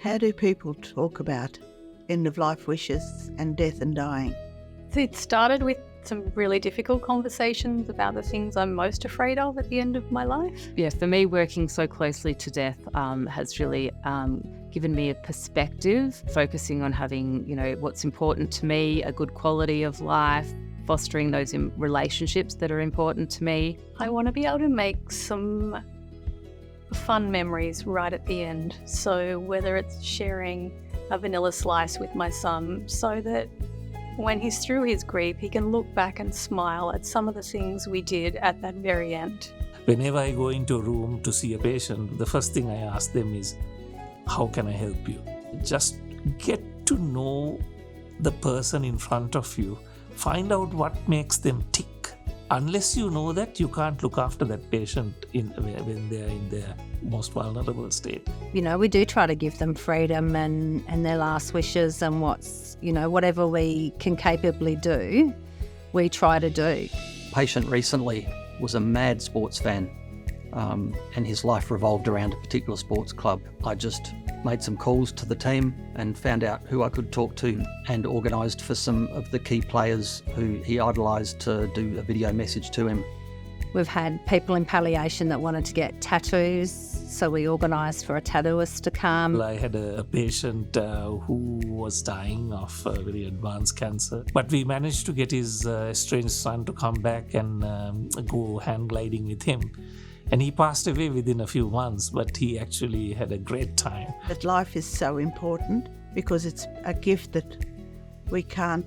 How do people talk about end-of-life wishes and death and dying? It started with some really difficult conversations about the things I'm most afraid of at the end of my life. Yeah, for me, working so closely to death has really given me a perspective, focusing on having, what's important to me, a good quality of life, fostering those relationships that are important to me. I want to be able to make some fun memories right at the end. So whether it's sharing a vanilla slice with my son so that when he's through his grief, he can look back and smile at some of the things we did at that very end. Whenever I go into a room to see a patient, the first thing I ask them is, how can I help you? Just get to know the person in front of you. Find out what makes them tick. Unless you know that, you can't look after that patient when they're in their most vulnerable state. We do try to give them freedom and their last wishes and whatever we can capably do, we try to do. Patient recently was a mad sports fan and his life revolved around a particular sports club. I just made some calls to the team and found out who I could talk to and organised for some of the key players who he idolised to do a video message to him. We've had people in palliation that wanted to get tattoos, so we organised for a tattooist to come. I had a patient who was dying of very advanced cancer, but we managed to get his estranged son to come back and go hand gliding with him. And he passed away within a few months, but he actually had a great time. That life is so important because it's a gift that we can't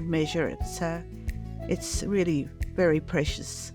measure it. So it's really very precious.